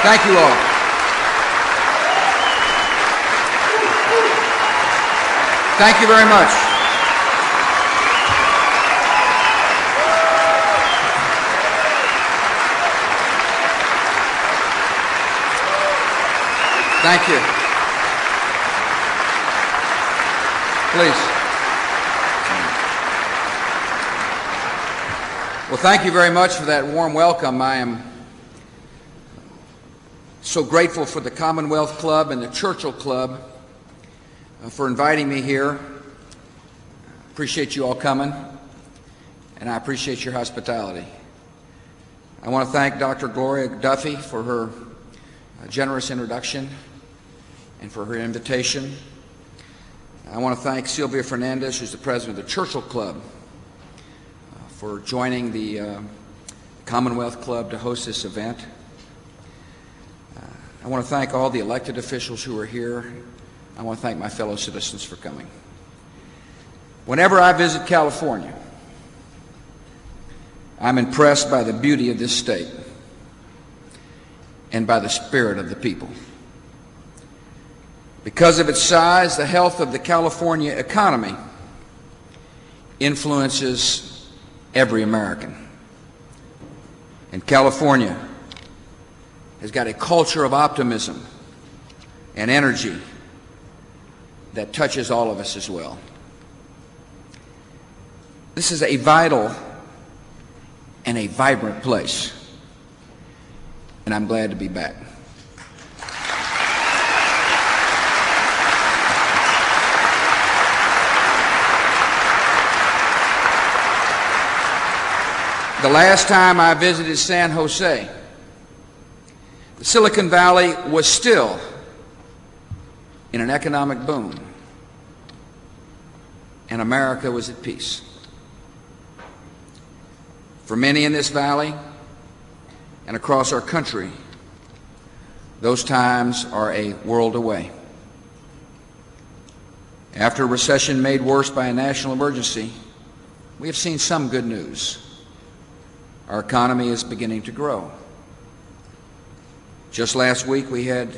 Thank you all. Thank you very much. Thank you. Please. Well, thank you very much for that warm welcome. I am so grateful for the Commonwealth Club and the Churchill Club for inviting me here. Appreciate you all coming, and I appreciate your hospitality. I want to thank Dr. Gloria Duffy for her generous introduction and for her invitation. I want to thank Sylvia Fernandez, who's the president of the Churchill Club, for joining the Commonwealth Club to host this event. I want to thank all the elected officials who are here. I want to thank my fellow citizens for coming. Whenever I visit California, I'm impressed by the beauty of this state and by the spirit of the people. Because of its size, the health of the California economy influences every American. And California has got a culture of optimism and energy that touches all of us as well. This is a vital and a vibrant place, and I'm glad to be back. The last time I visited San Jose, the Silicon Valley was still in an economic boom, and America was at peace. For many in this valley and across our country, those times are a world away. After a recession made worse by a national emergency, we have seen some good news. Our economy is beginning to grow. Just last week, we had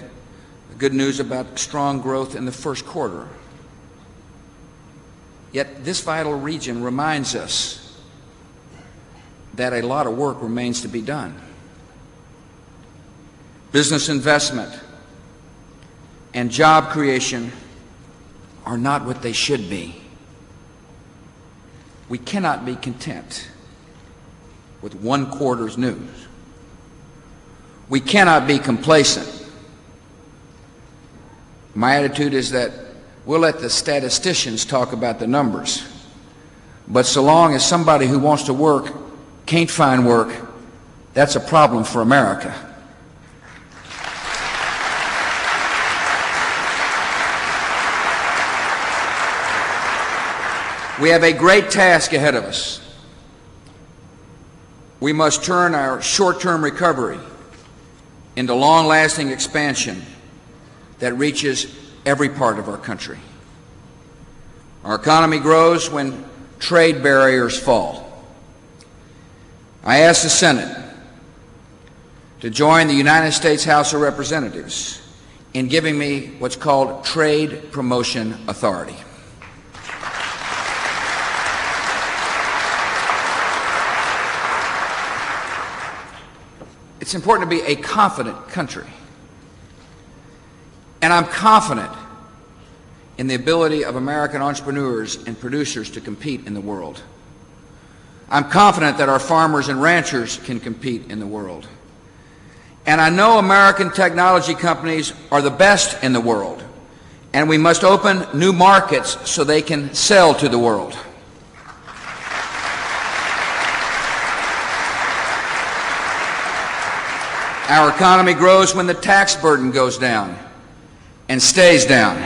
good news about strong growth in the first quarter. Yet this vital region reminds us that a lot of work remains to be done. Business investment and job creation are not what they should be. We cannot be content with one quarter's news. We cannot be complacent. My attitude is that we'll let the statisticians talk about the numbers, but so long as somebody who wants to work can't find work, that's a problem for America. We have a great task ahead of us. We must turn our short-term recovery into long-lasting expansion that reaches every part of our country. Our economy grows when trade barriers fall. I ask the Senate to join the United States House of Representatives in giving me what's called Trade Promotion Authority. It's important to be a confident country. And I'm confident in the ability of American entrepreneurs and producers to compete in the world. I'm confident that our farmers and ranchers can compete in the world. And I know American technology companies are the best in the world, and we must open new markets so they can sell to the world. Our economy grows when the tax burden goes down and stays down.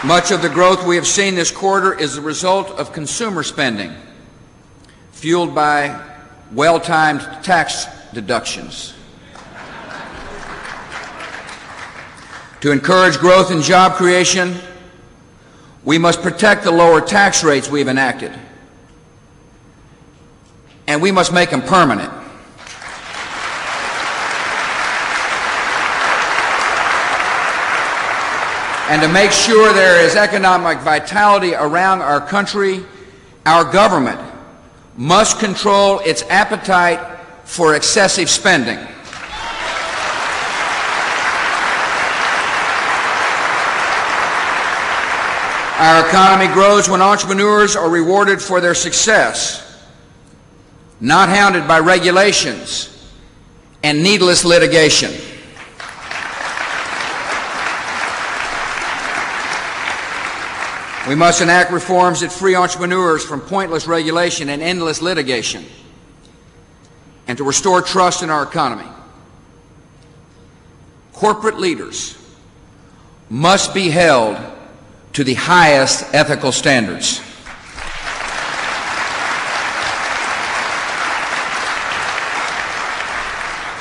Much of the growth we have seen this quarter is the result of consumer spending, fueled by well-timed tax deductions. To encourage growth and job creation, We must protect the lower tax rates we've enacted, and we must make them permanent. And to make sure there is economic vitality around our country, our government must control its appetite for excessive spending. Our economy grows when entrepreneurs are rewarded for their success, not hounded by regulations and needless litigation. We must enact reforms that free entrepreneurs from pointless regulation and endless litigation, and to restore trust in our economy. Corporate leaders must be held to the highest ethical standards.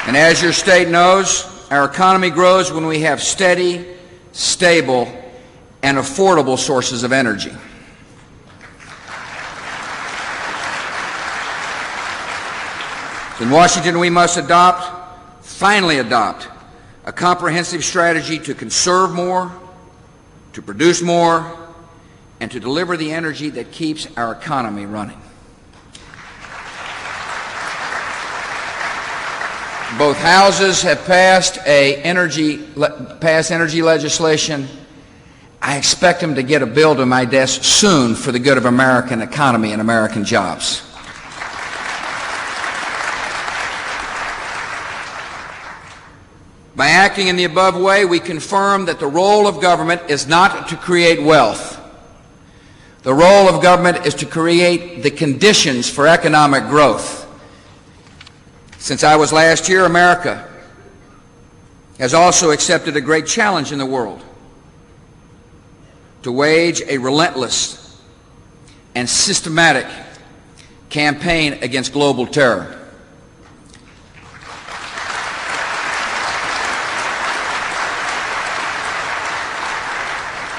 And as your state knows, our economy grows when we have steady, stable, and affordable sources of energy. In Washington, we must finally adopt, a comprehensive strategy to conserve more, to produce more, and to deliver the energy that keeps our economy running. Both houses have passed energy legislation. I expect them to get a bill to my desk soon for the good of American economy and American jobs. By acting in the above way, we confirm that the role of government is not to create wealth. The role of government is to create the conditions for economic growth. Since I was last here, America has also accepted a great challenge in the world: to wage a relentless and systematic campaign against global terror.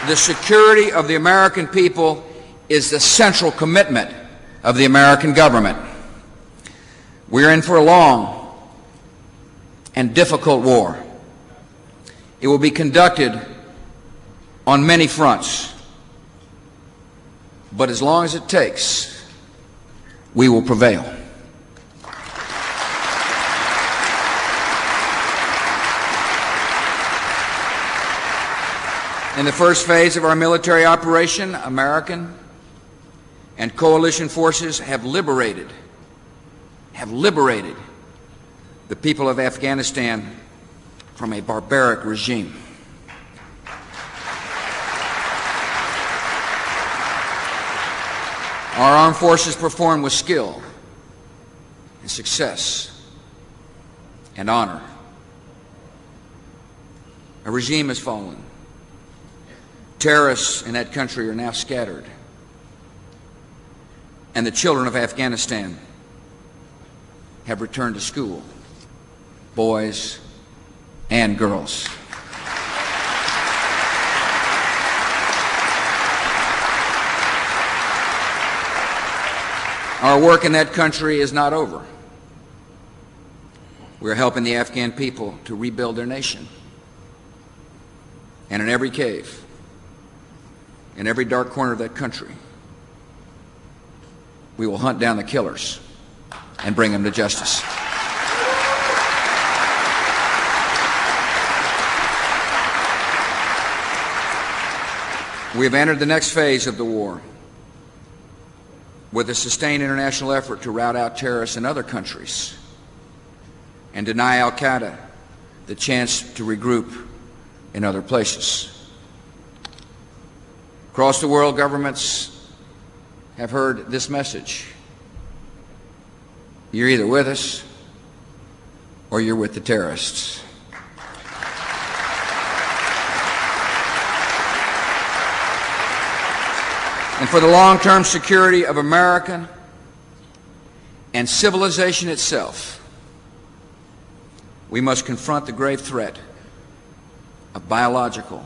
The security of the American people is the central commitment of the American government. We're in for a long and difficult war. It will be conducted on many fronts, but as long as it takes, we will prevail. In the first phase of our military operation, American and coalition forces have liberated the people of Afghanistan from a barbaric regime. Our armed forces perform with skill and success and honor. A regime has fallen. Terrorists in that country are now scattered. And the children of Afghanistan have returned to school, boys and girls. Our work in that country is not over. We're helping the Afghan people to rebuild their nation. And in every cave, in every dark corner of that country, we will hunt down the killers and bring them to justice. We have entered the next phase of the war with a sustained international effort to rout out terrorists in other countries and deny al-Qaeda the chance to regroup in other places. Across the world, governments have heard this message: you're either with us or you're with the terrorists. And for the long-term security of America and civilization itself, we must confront the grave threat of biological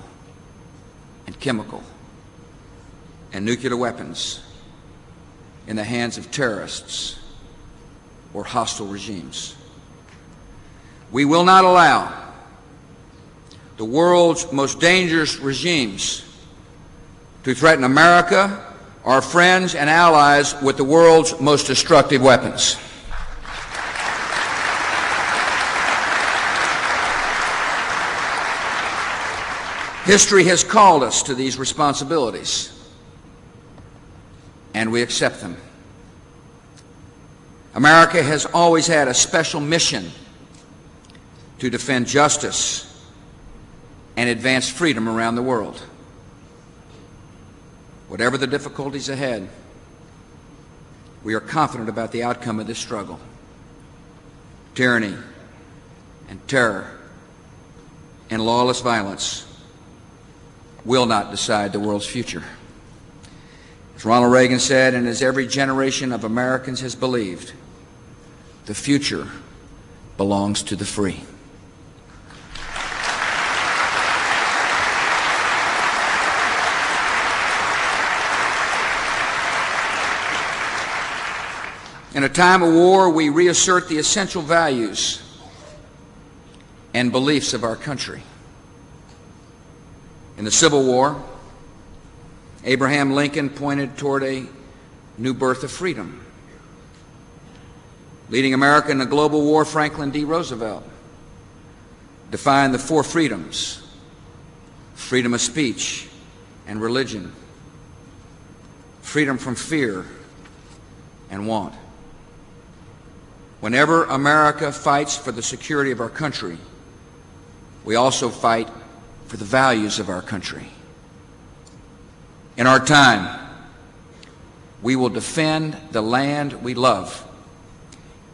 and chemical and nuclear weapons in the hands of terrorists or hostile regimes. We will not allow the world's most dangerous regimes to threaten America, our friends and allies, with the world's most destructive weapons. History has called us to these responsibilities, and we accept them. America has always had a special mission to defend justice and advance freedom around the world. Whatever the difficulties ahead, we are confident about the outcome of this struggle. Tyranny and terror and lawless violence will not decide the world's future. As Ronald Reagan said, and as every generation of Americans has believed, the future belongs to the free. In a time of war, we reassert the essential values and beliefs of our country. In the Civil War, Abraham Lincoln pointed toward a new birth of freedom. Leading America in the global war, Franklin D. Roosevelt defined the four freedoms: freedom of speech and religion, freedom from fear and want. Whenever America fights for the security of our country, we also fight for the values of our country. In our time, we will defend the land we love,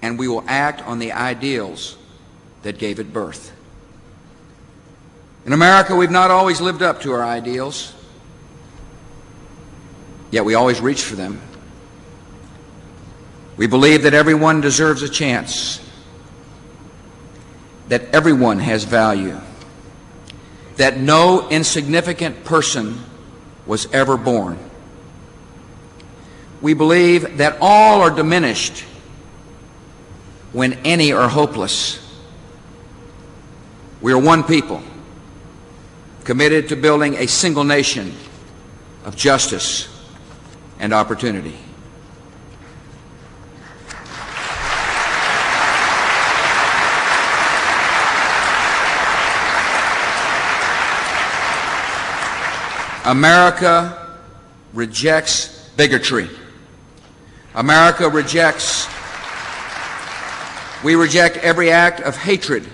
and we will act on the ideals that gave it birth. In America, we've not always lived up to our ideals, yet we always reach for them. We believe that everyone deserves a chance, that everyone has value, that no insignificant person was ever born. We believe that all are diminished when any are hopeless. We are one people, committed to building a single nation of justice and opportunity. America rejects bigotry. We reject every act of hatred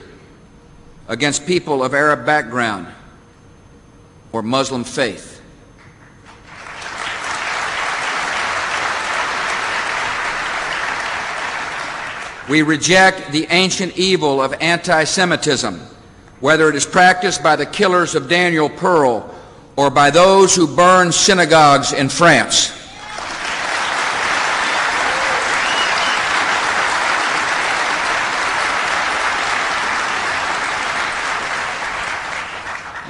against people of Arab background or Muslim faith. We reject the ancient evil of anti-Semitism, whether it is practiced by the killers of Daniel Pearl or by those who burn synagogues in France.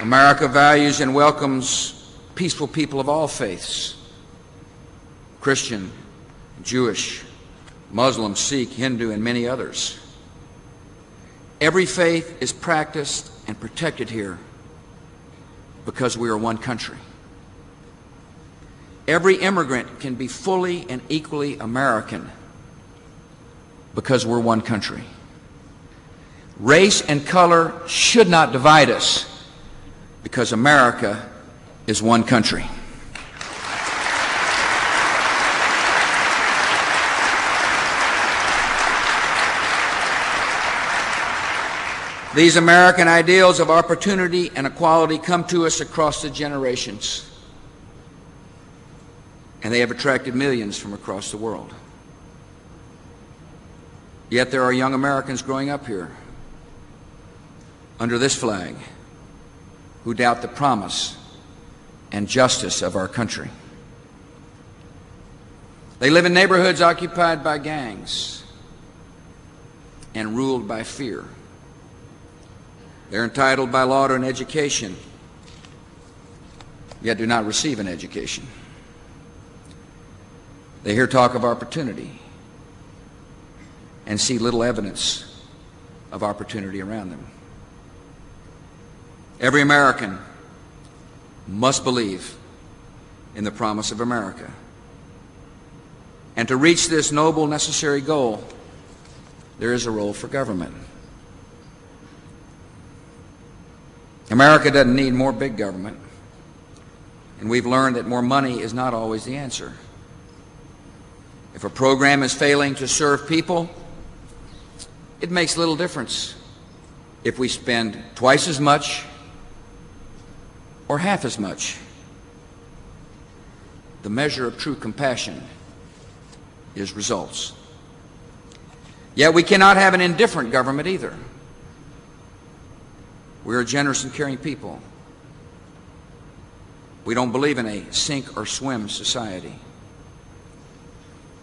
America values and welcomes peaceful people of all faiths: Christian, Jewish, Muslim, Sikh, Hindu, and many others. Every faith is practiced and protected here because we are one country. Every immigrant can be fully and equally American because we're one country. Race and color should not divide us because America is one country. These American ideals of opportunity and equality come to us across the generations, and they have attracted millions from across the world. Yet there are young Americans growing up here under this flag who doubt the promise and justice of our country. They live in neighborhoods occupied by gangs and ruled by fear. They're entitled by law to an education, yet do not receive an education. They hear talk of opportunity and see little evidence of opportunity around them. Every American must believe in the promise of America. And to reach this noble, necessary goal, there is a role for government. America doesn't need more big government, and we've learned that more money is not always the answer. If a program is failing to serve people, it makes little difference if we spend twice as much or half as much. The measure of true compassion is results. Yet we cannot have an indifferent government either. We are generous and caring people. We don't believe in a sink or swim society.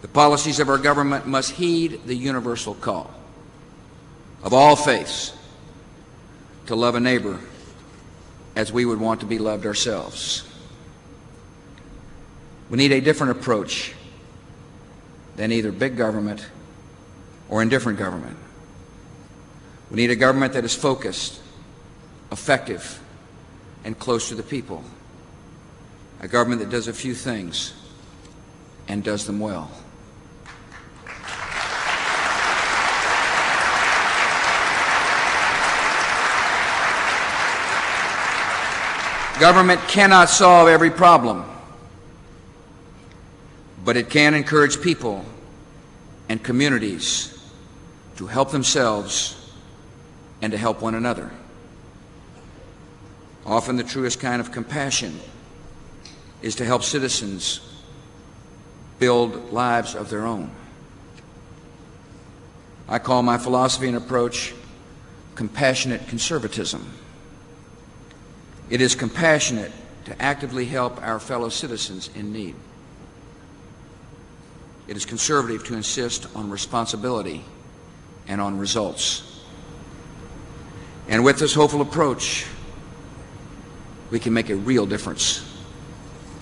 The policies of our government must heed the universal call of all faiths to love a neighbor as we would want to be loved ourselves. We need a different approach than either big government or indifferent government. We need a government that is focused, effective, and close to the people. A government that does a few things and does them well. Government cannot solve every problem, but it can encourage people and communities to help themselves and to help one another. Often the truest kind of compassion is to help citizens build lives of their own. I call my philosophy and approach compassionate conservatism. It is compassionate to actively help our fellow citizens in need. It is conservative to insist on responsibility and on results. And with this hopeful approach, we can make a real difference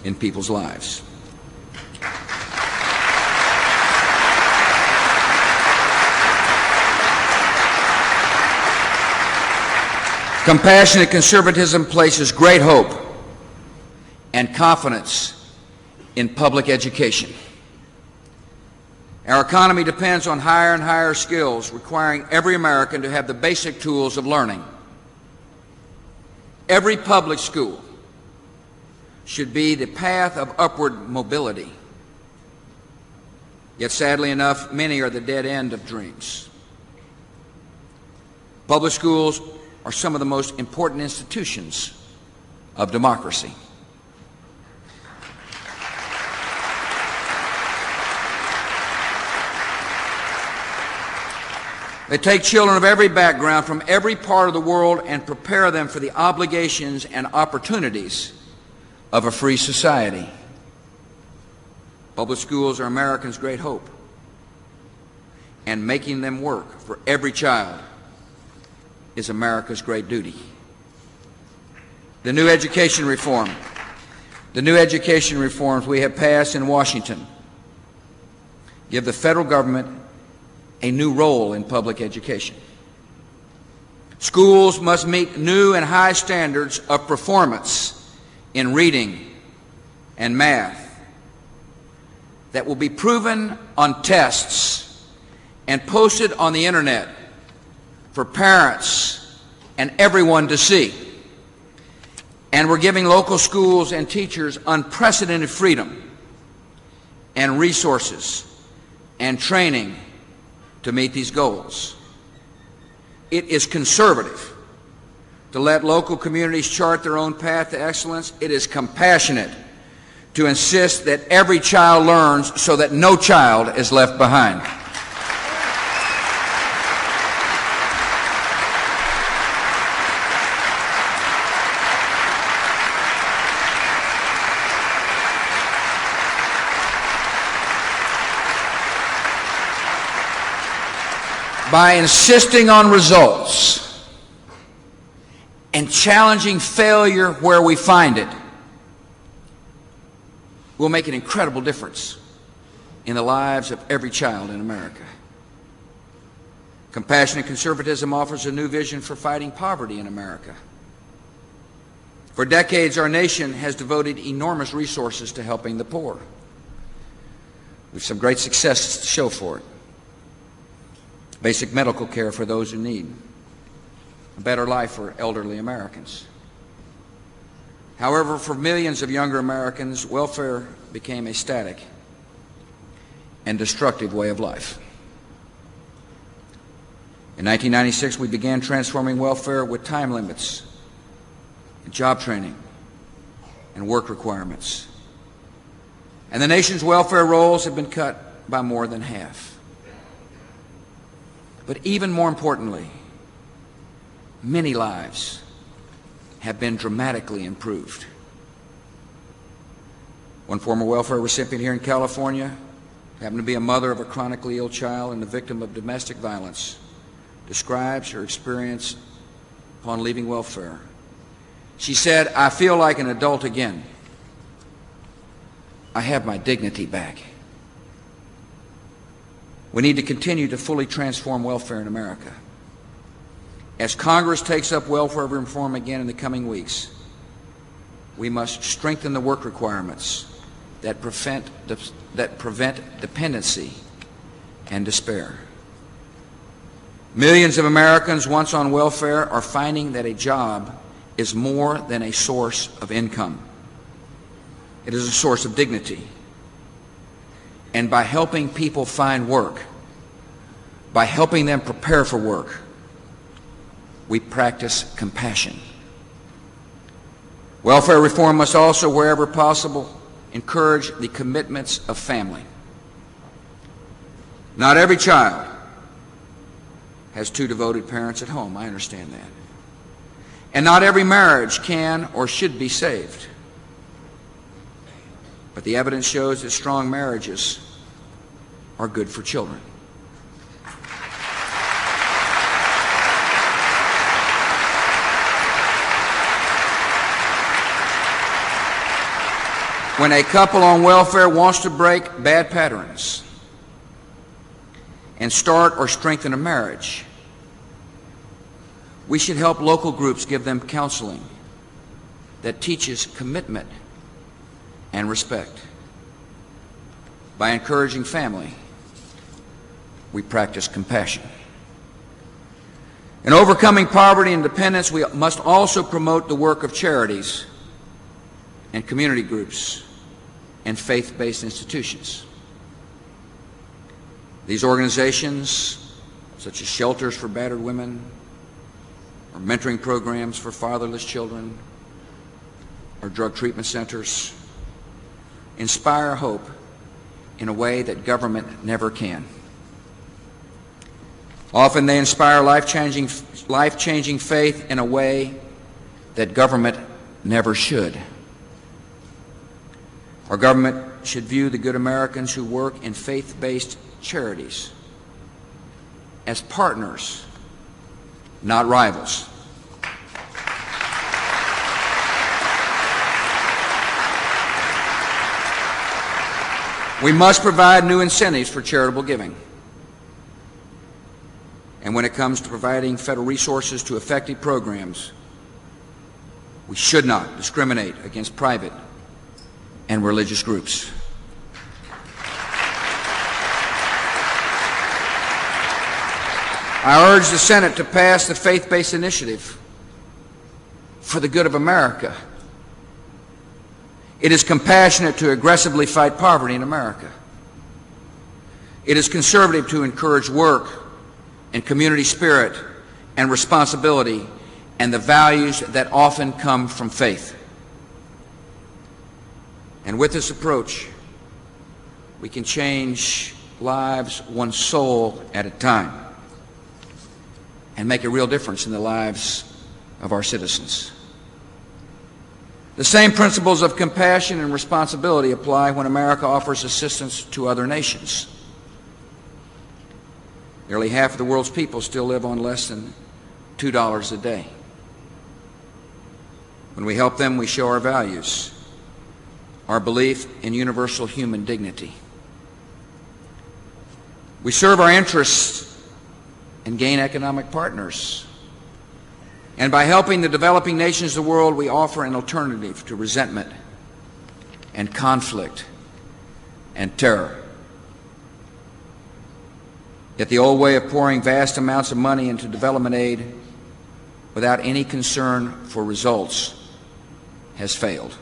in people's lives. Compassionate conservatism places great hope and confidence in public education. Our economy depends on higher and higher skills, requiring every American to have the basic tools of learning. Every public school should be the path of upward mobility. Yet sadly enough, many are the dead end of dreams. Public schools are some of the most important institutions of democracy. They take children of every background from every part of the world and prepare them for the obligations and opportunities of a free society. Public schools are Americans' great hope, and making them work for every child is America's great duty. The new education reforms we have passed in Washington give the federal government a new role in public education. Schools must meet new and high standards of performance in reading and math that will be proven on tests and posted on the internet for parents and everyone to see. And we're giving local schools and teachers unprecedented freedom and resources and training to meet these goals. It is conservative to let local communities chart their own path to excellence. It is compassionate to insist that every child learns so that no child is left behind. By insisting on results and challenging failure where we find it, we'll make an incredible difference in the lives of every child in America. Compassionate conservatism offers a new vision for fighting poverty in America. For decades, our nation has devoted enormous resources to helping the poor. We have some great success to show for it. Basic medical care for those who need. A better life for elderly Americans. However, for millions of younger Americans, welfare became a static and destructive way of life. In 1996, we began transforming welfare with time limits, job training, and work requirements. And the nation's welfare rolls have been cut by more than half. But even more importantly, many lives have been dramatically improved. One former welfare recipient here in California, happened to be a mother of a chronically ill child and the victim of domestic violence, describes her experience upon leaving welfare. She said, "I feel like an adult again. I have my dignity back." We need to continue to fully transform welfare in America. As Congress takes up welfare reform again in the coming weeks, we must strengthen the work requirements that prevent dependency and despair. Millions of Americans once on welfare are finding that a job is more than a source of income. It is a source of dignity. And by helping people find work, by helping them prepare for work, we practice compassion. Welfare reform must also, wherever possible, encourage the commitments of family. Not every child has two devoted parents at home, I understand that. And not every marriage can or should be saved. But the evidence shows that strong marriages are good for children. When a couple on welfare wants to break bad patterns and start or strengthen a marriage, we should help local groups give them counseling that teaches commitment and respect. By encouraging family, we practice compassion. In overcoming poverty and dependence, we must also promote the work of charities and community groups and faith-based institutions. These organizations, such as shelters for battered women, or mentoring programs for fatherless children, or drug treatment centers, inspire hope in a way that government never can. Often they inspire life-changing faith in a way that government never should. Our government should view the good Americans who work in faith-based charities as partners, not rivals. We must provide new incentives for charitable giving. And when it comes to providing federal resources to effective programs, we should not discriminate against private and religious groups. I urge the Senate to pass the faith-based initiative for the good of America. It is compassionate to aggressively fight poverty in America. It is conservative to encourage work and community spirit and responsibility and the values that often come from faith. And with this approach, we can change lives one soul at a time and make a real difference in the lives of our citizens. The same principles of compassion and responsibility apply when America offers assistance to other nations. Nearly half of the world's people still live on less than $2 a day. When we help them, we show our values, our belief in universal human dignity. We serve our interests and gain economic partners. And by helping the developing nations of the world, we offer an alternative to resentment and conflict and terror. Yet the old way of pouring vast amounts of money into development aid without any concern for results has failed,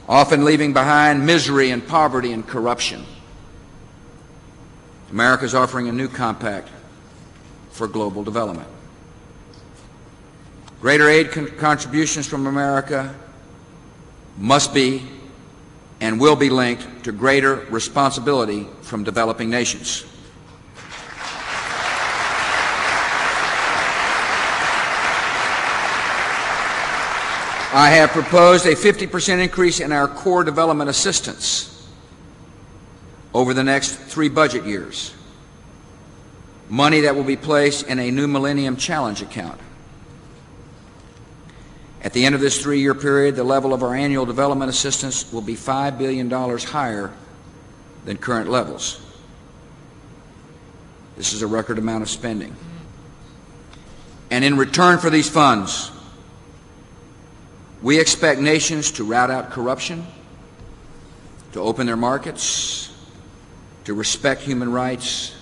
often leaving behind misery and poverty and corruption. America is offering a new compact for global development. Greater aid contributions from America must be and will be linked to greater responsibility from developing nations. I have proposed a 50% increase in our core development assistance over the next 3 budget years, money that will be placed in a new Millennium Challenge account. At the end of this 3-year period, the level of our annual development assistance will be $5 billion higher than current levels. This is a record amount of spending. And in return for these funds, we expect nations to rout out corruption, to open their markets, to respect human rights,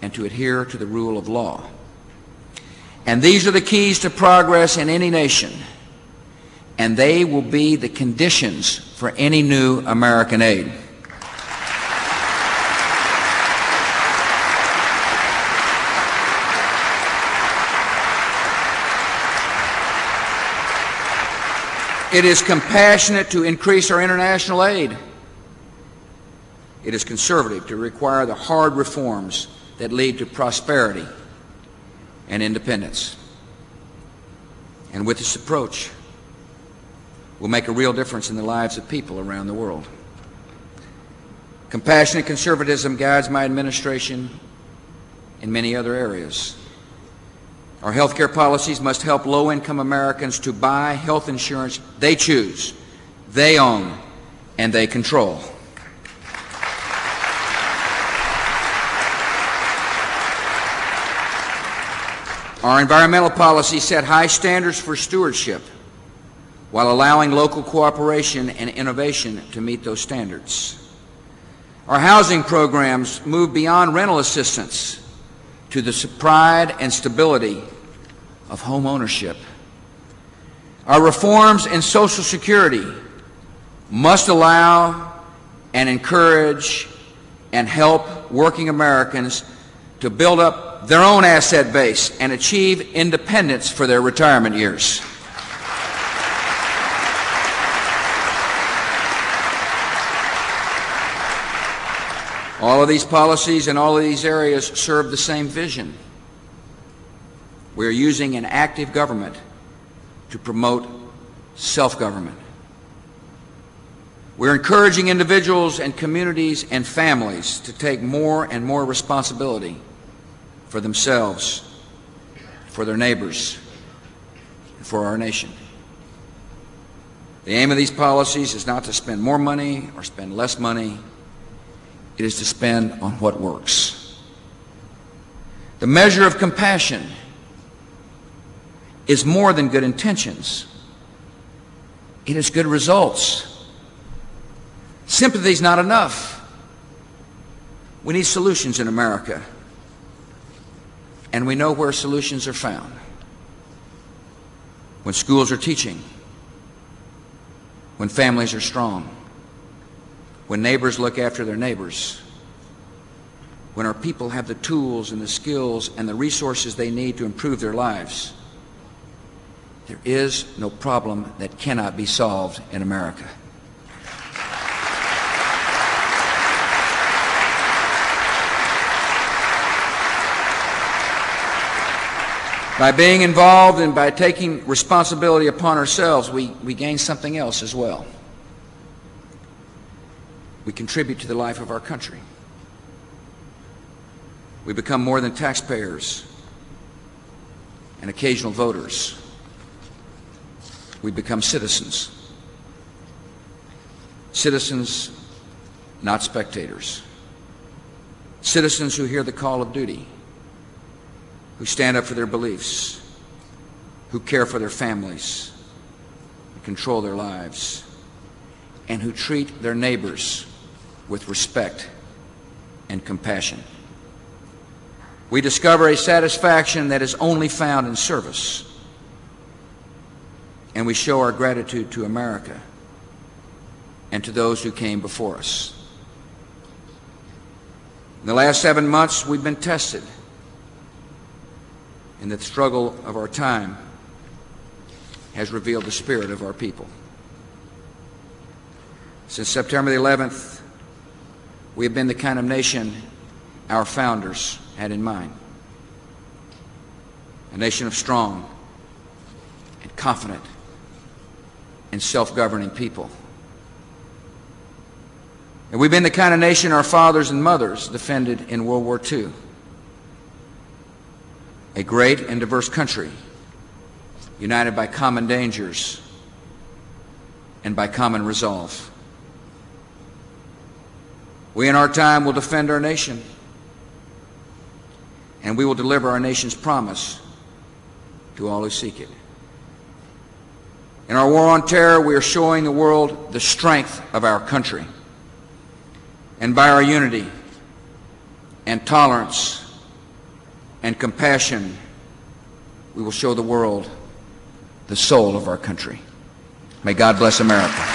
and to adhere to the rule of law. And these are the keys to progress in any nation, and they will be the conditions for any new American aid. It is compassionate to increase our international aid. It is conservative to require the hard reforms that lead to prosperity and independence. And with this approach, we'll make a real difference in the lives of people around the world. Compassionate conservatism guides my administration in many other areas. Our health care policies must help low-income Americans to buy health insurance they choose, they own, and they control. Our environmental policies set high standards for stewardship while allowing local cooperation and innovation to meet those standards. Our housing programs move beyond rental assistance to the pride and stability of home ownership. Our reforms in Social Security must allow and encourage and help working Americans to build up their own asset base and achieve independence for their retirement years. All of these policies in all of these areas serve the same vision. We are using an active government to promote self-government. We're encouraging individuals and communities and families to take more and more responsibility for themselves, for their neighbors, and for our nation. The aim of these policies is not to spend more money or spend less money. It is to spend on what works. The measure of compassion is more than good intentions. It is good results. Sympathy is not enough. We need solutions in America. And we know where solutions are found. When schools are teaching, when families are strong, when neighbors look after their neighbors, when our people have the tools and the skills and the resources they need to improve their lives. There is no problem that cannot be solved in America. By being involved and by taking responsibility upon ourselves, we gain something else as well. We contribute to the life of our country. We become more than taxpayers and occasional voters. We become citizens. Citizens, not spectators. citizens who hear the call of duty, who stand up for their beliefs, who care for their families, and control their lives, and who treat their neighbors with respect and compassion. We discover a satisfaction that is only found in service, and we show our gratitude to America and to those who came before us. In the last 7 months, we've been tested, and the struggle of our time has revealed the spirit of our people. Since September the 11th, we have been the kind of nation our founders had in mind. A nation of strong and confident and self-governing people. And we've been the kind of nation our fathers and mothers defended in World War II. A great and diverse country, united by common dangers and by common resolve. We in our time will defend our nation, and we will deliver our nation's promise to all who seek it. In our war on terror, we are showing the world the strength of our country. And by our unity and tolerance and compassion, we will show the world the soul of our country. May God bless America.